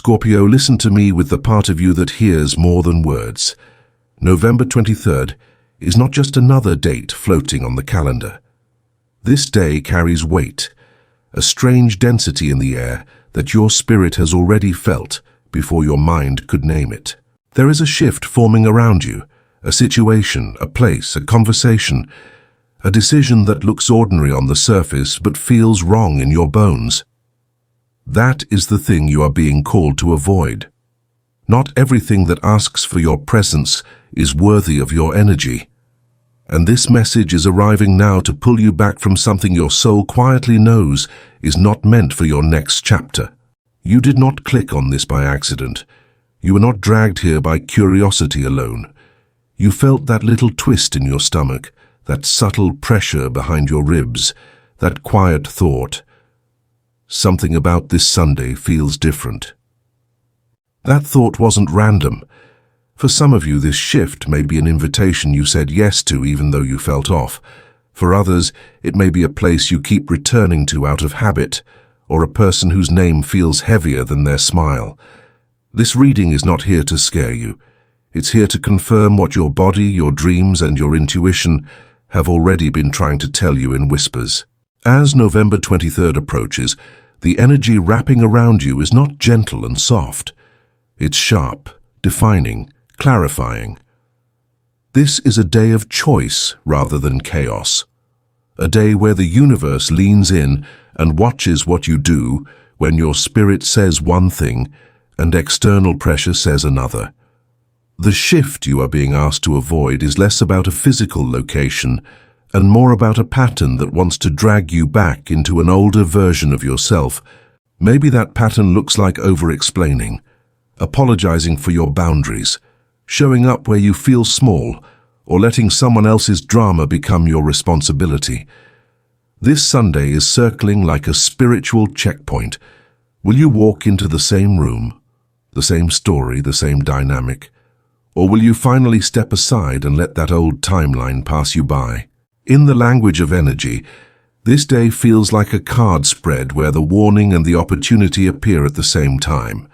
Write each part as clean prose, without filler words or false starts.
Scorpio, listen to me with the part of you that hears more than words. November 23rd is not just another date floating on the calendar. This day carries weight, a strange density in the air that your spirit has already felt before your mind could name it. There is a shift forming around you, a situation, a place, a conversation, a decision that looks ordinary on the surface but feels wrong in your bones. That is the thing you are being called to avoid. Not everything that asks for your presence is worthy of your energy. And this message is arriving now to pull you back from something your soul quietly knows is not meant for your next chapter. You did not click on this by accident. You were not dragged here by curiosity alone. You felt that little twist in your stomach, that subtle pressure behind your ribs, that quiet thought, something about this Sunday feels different. That thought wasn't random. For some of you, this shift may be an invitation you said yes to even though you felt off. For others, it may be a place you keep returning to out of habit, or a person whose name feels heavier than their smile. This reading is not here to scare you. It's here to confirm what your body, your dreams, and your intuition have already been trying to tell you in whispers. As November 23rd approaches, the energy wrapping around you is not gentle and soft. It's sharp, defining, clarifying. This is a day of choice rather than chaos. A day where the universe leans in and watches what you do when your spirit says one thing and external pressure says another. The shift you are being asked to avoid is less about a physical location and more about a pattern that wants to drag you back into an older version of yourself. Maybe that pattern looks like over-explaining, apologizing for your boundaries, showing up where you feel small, or letting someone else's drama become your responsibility. This Sunday is circling like a spiritual checkpoint. Will you walk into the same room, the same story, the same dynamic? Or will you finally step aside and let that old timeline pass you by? In the language of energy, this day feels like a card spread where the warning and the opportunity appear at the same time.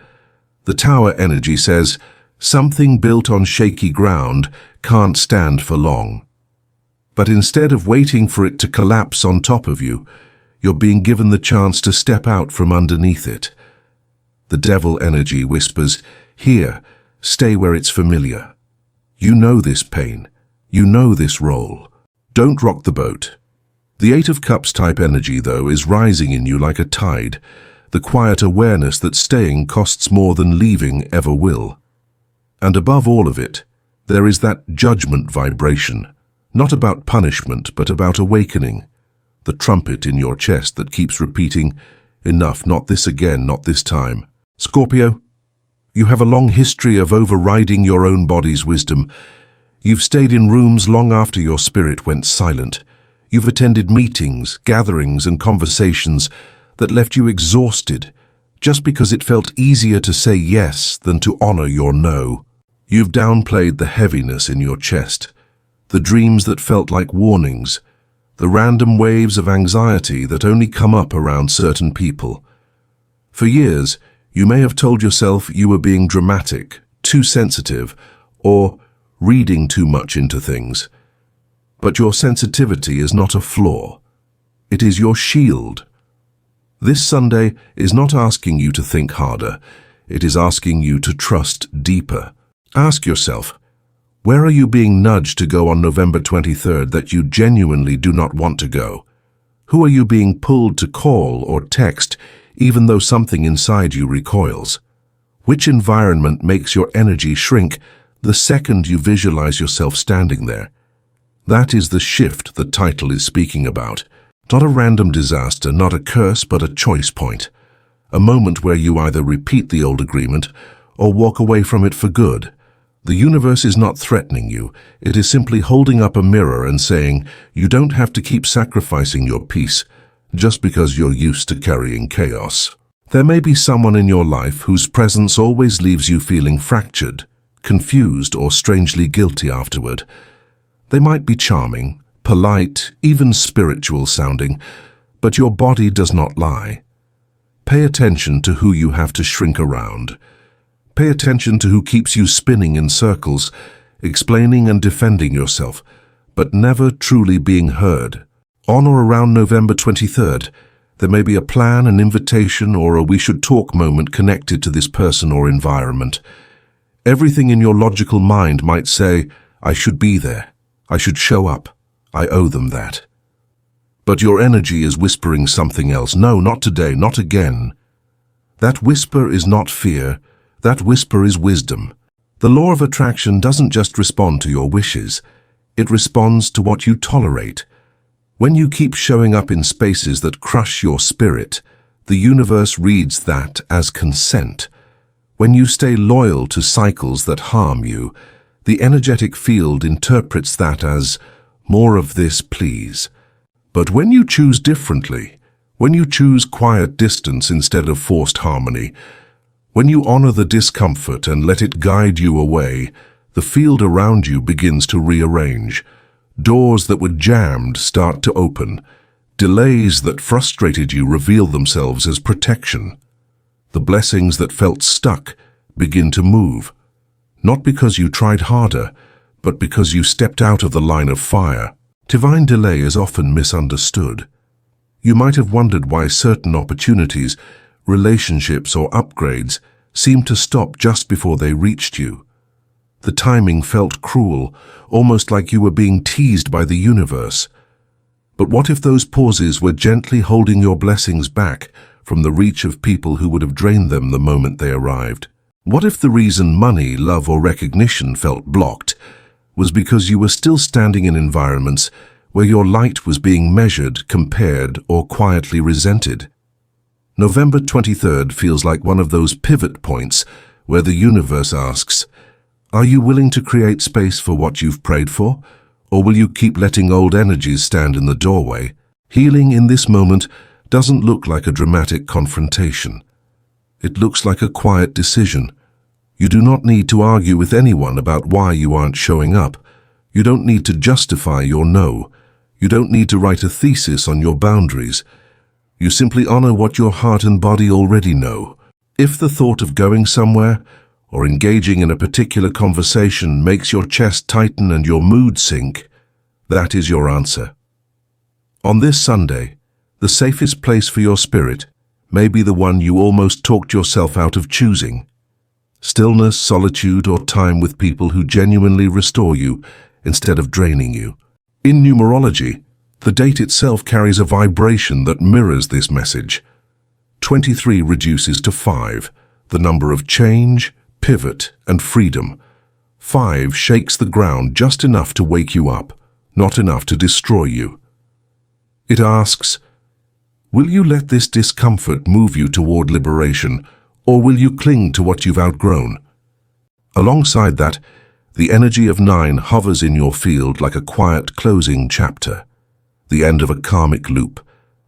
The Tower energy says, something built on shaky ground can't stand for long. But instead of waiting for it to collapse on top of you, you're being given the chance to step out from underneath it. The Devil energy whispers, here, stay where it's familiar. You know this pain. You know this role. Don't rock the boat. The Eight of Cups type energy, though, is rising in you like a tide, the quiet awareness that staying costs more than leaving ever will. And above all of it, there is that judgment vibration, not about punishment, but about awakening, the trumpet in your chest that keeps repeating, enough, not this again, not this time. Scorpio, you have a long history of overriding your own body's wisdom. You've stayed in rooms long after your spirit went silent. You've attended meetings, gatherings, and conversations that left you exhausted, just because it felt easier to say yes than to honor your no. You've downplayed the heaviness in your chest, the dreams that felt like warnings, the random waves of anxiety that only come up around certain people. For years, you may have told yourself you were being dramatic, too sensitive, or reading too much into things. But your sensitivity is not a flaw. It is your shield. This Sunday is not asking you to think harder. It is asking you to trust deeper. Ask yourself, where are you being nudged to go on November 23rd that you genuinely do not want to go? Who are you being pulled to call or text even though something inside you recoils? Which environment makes your energy shrink the second you visualize yourself standing there? That is the shift the title is speaking about. Not a random disaster, not a curse, but a choice point. A moment where you either repeat the old agreement or walk away from it for good. The universe is not threatening you. It is simply holding up a mirror and saying, you don't have to keep sacrificing your peace just because you're used to carrying chaos. There may be someone in your life whose presence always leaves you feeling fractured, confused, or strangely guilty afterward. They might be charming, polite, even spiritual sounding, but your body does not lie. Pay attention to who you have to shrink around. Pay attention to who keeps you spinning in circles, explaining and defending yourself, but never truly being heard. On or around November 23rd, there may be a plan, an invitation, or a we should talk moment connected to this person or environment. Everything in your logical mind might say, I should be there, I should show up, I owe them that. But your energy is whispering something else. No, not today, not again. That whisper is not fear, that whisper is wisdom. The law of attraction doesn't just respond to your wishes, it responds to what you tolerate. When you keep showing up in spaces that crush your spirit, the universe reads that as consent. When you stay loyal to cycles that harm you, the energetic field interprets that as, more of this, please. But when you choose differently, when you choose quiet distance instead of forced harmony, when you honor the discomfort and let it guide you away, the field around you begins to rearrange. Doors that were jammed start to open. Delays that frustrated you reveal themselves as protection. The blessings that felt stuck begin to move. Not because you tried harder, but because you stepped out of the line of fire. Divine delay is often misunderstood. You might have wondered why certain opportunities, relationships or upgrades seemed to stop just before they reached you. The timing felt cruel, almost like you were being teased by the universe. But what if those pauses were gently holding your blessings back from the reach of people who would have drained them the moment they arrived? What if the reason money, love or recognition felt blocked was because you were still standing in environments where your light was being measured, compared, or quietly resented? November 23rd feels like one of those pivot points where the universe asks, are you willing to create space for what you've prayed for, or will you keep letting old energies stand in the doorway? Healing in this moment doesn't look like a dramatic confrontation. It looks like a quiet decision. You do not need to argue with anyone about why you aren't showing up. You don't need to justify your no. You don't need to write a thesis on your boundaries. You simply honor what your heart and body already know. If the thought of going somewhere or engaging in a particular conversation makes your chest tighten and your mood sink, that is your answer. On this Sunday, the safest place for your spirit may be the one you almost talked yourself out of choosing. Stillness, solitude, or time with people who genuinely restore you instead of draining you. In numerology, the date itself carries a vibration that mirrors this message. 23 reduces to 5, the number of change, pivot, and freedom. 5 shakes the ground just enough to wake you up, not enough to destroy you. It asks, will you let this discomfort move you toward liberation, or will you cling to what you've outgrown? Alongside that, the energy of 9 hovers in your field like a quiet closing chapter, the end of a karmic loop,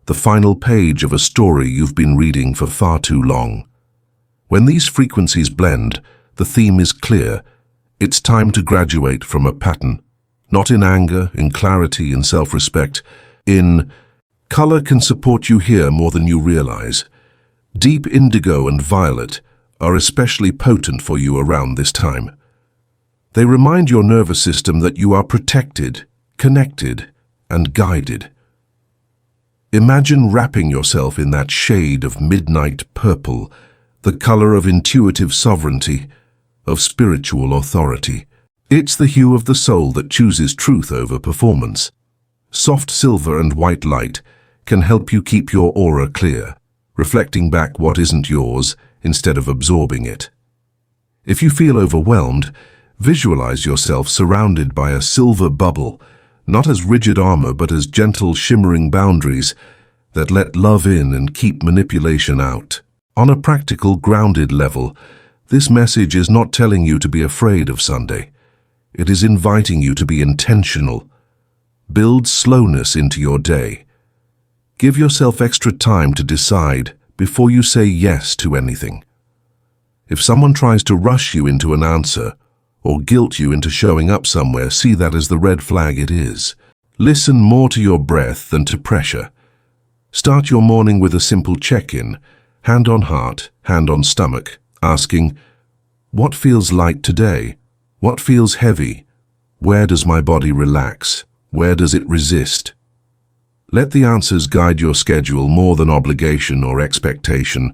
the final page of a story you've been reading for far too long. When these frequencies blend, the theme is clear. It's time to graduate from a pattern, not in anger, in clarity, in self-respect, in color can support you here more than you realize. Deep indigo and violet are especially potent for you around this time. They remind your nervous system that you are protected, connected, and guided. Imagine wrapping yourself in that shade of midnight purple, the color of intuitive sovereignty, of spiritual authority. It's the hue of the soul that chooses truth over performance. Soft silver and white light can help you keep your aura clear, reflecting back what isn't yours instead of absorbing it. If you feel overwhelmed, visualize yourself surrounded by a silver bubble, not as rigid armor but as gentle, shimmering boundaries that let love in and keep manipulation out. On a practical, grounded level, this message is not telling you to be afraid of Sunday. It is inviting you to be intentional. Build slowness into your day. Give yourself extra time to decide before you say yes to anything. If someone tries to rush you into an answer or guilt you into showing up somewhere, see that as the red flag it is. Listen more to your breath than to pressure. Start your morning with a simple check-in. hand on heart, hand on stomach, asking, what feels light today? What feels heavy? Where does my body relax? Where does it resist? Let the answers guide your schedule more than obligation or expectation.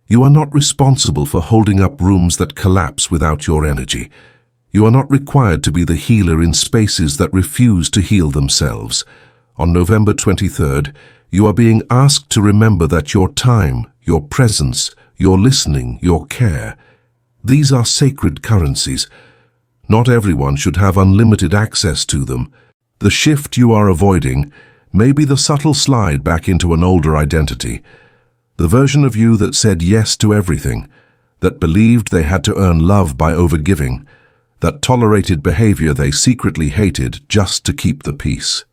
You are not responsible for holding up rooms that collapse without your energy. You are not required to be the healer in spaces that refuse to heal themselves. On November 23rd, you are being asked to remember that your time, your presence, your listening, your care, these are sacred currencies. Not everyone should have unlimited access to them. The shift you are avoiding may be the subtle slide back into an older identity, the version of you that said yes to everything, that believed they had to earn love by overgiving, that tolerated behavior they secretly hated just to keep the peace.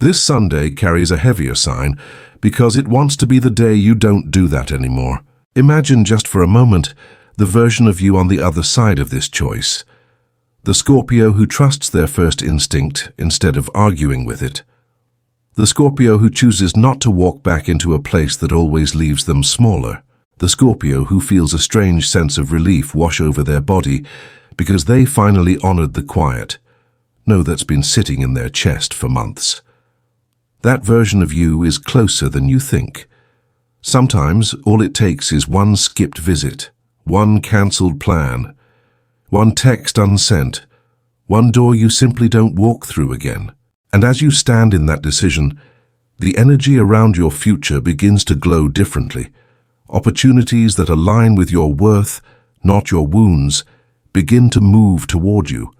This Sunday carries a heavier sign because it wants to be the day you don't do that anymore. Imagine just for a moment the version of you on the other side of this choice. The Scorpio who trusts their first instinct instead of arguing with it. The Scorpio who chooses not to walk back into a place that always leaves them smaller. The Scorpio who feels a strange sense of relief wash over their body because they finally honored the quiet, that's been sitting in their chest for months. That version of you is closer than you think. Sometimes all it takes is one skipped visit, one cancelled plan, one text unsent, one door you simply don't walk through again. And as you stand in that decision, the energy around your future begins to glow differently. Opportunities that align with your worth, not your wounds, begin to move toward you.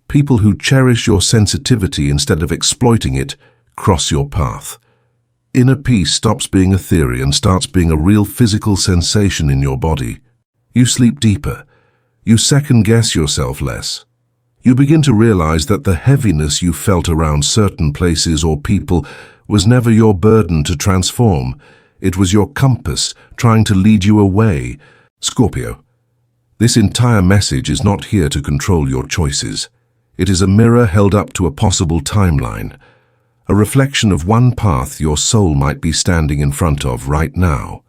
People who cherish your sensitivity instead of exploiting it cross your path. Inner peace stops being a theory and starts being a real physical sensation in your body. You sleep deeper. You second-guess yourself less. You begin to realize that the heaviness you felt around certain places or people was never your burden to transform. It was your compass trying to lead you away. Scorpio, this entire message is not here to control your choices. It is a mirror held up to a possible timeline, a reflection of one path your soul might be standing in front of right now.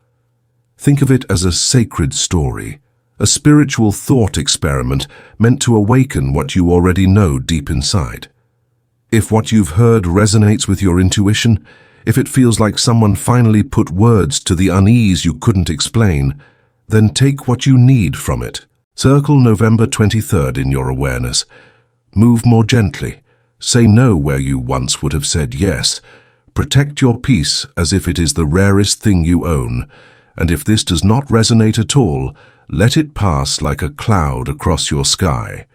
Think of it as a sacred story, a spiritual thought experiment meant to awaken what you already know deep inside. If what you've heard resonates with your intuition, if it feels like someone finally put words to the unease you couldn't explain, then take what you need from it. Circle November 23rd in your awareness. Move more gently. Say no where you once would have said yes. Protect your peace as if it is the rarest thing you own. And if this does not resonate at all, let it pass like a cloud across your sky.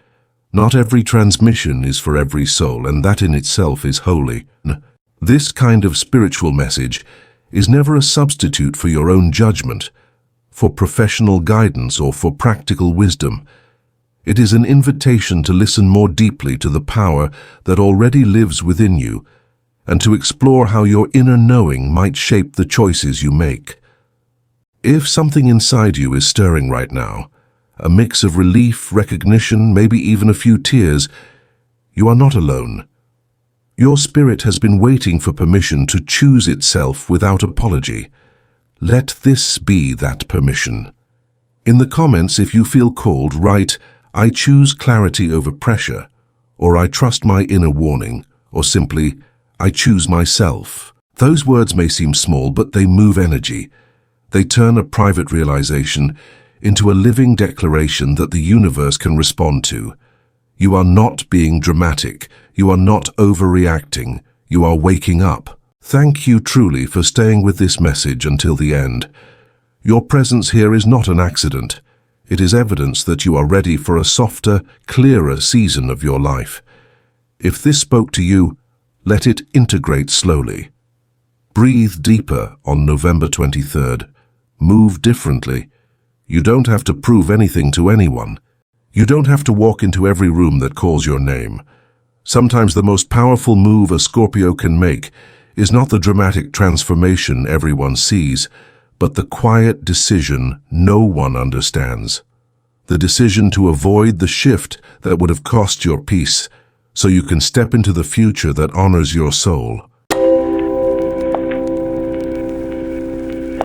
Not every transmission is for every soul, and that in itself is holy. This kind of spiritual message is never a substitute for your own judgment, for professional guidance, or for practical wisdom. It is an invitation to listen more deeply to the power that already lives within you, and to explore how your inner knowing might shape the choices you make. If something inside you is stirring right now, a mix of relief, recognition, maybe even a few tears, you are not alone. Your spirit has been waiting for permission to choose itself without apology. Let this be that permission. In the comments, if you feel called, write, "I choose clarity over pressure," or "I trust my inner warning," or simply, "I choose myself." Those words may seem small, but they move energy. They turn a private realization into a living declaration that the universe can respond to. You are not being dramatic. You are not overreacting. You are waking up. Thank you truly for staying with this message until the end. Your presence here is not an accident. It is evidence that you are ready for a softer, clearer season of your life. If this spoke to you, let it integrate slowly. Breathe deeper on November 23rd. Move differently. You don't have to prove anything to anyone. You don't have to walk into every room that calls your name. Sometimes the most powerful move a Scorpio can make is not the dramatic transformation everyone sees, but the quiet decision no one understands. The decision to avoid the shift that would have cost your peace, so you can step into the future that honors your soul.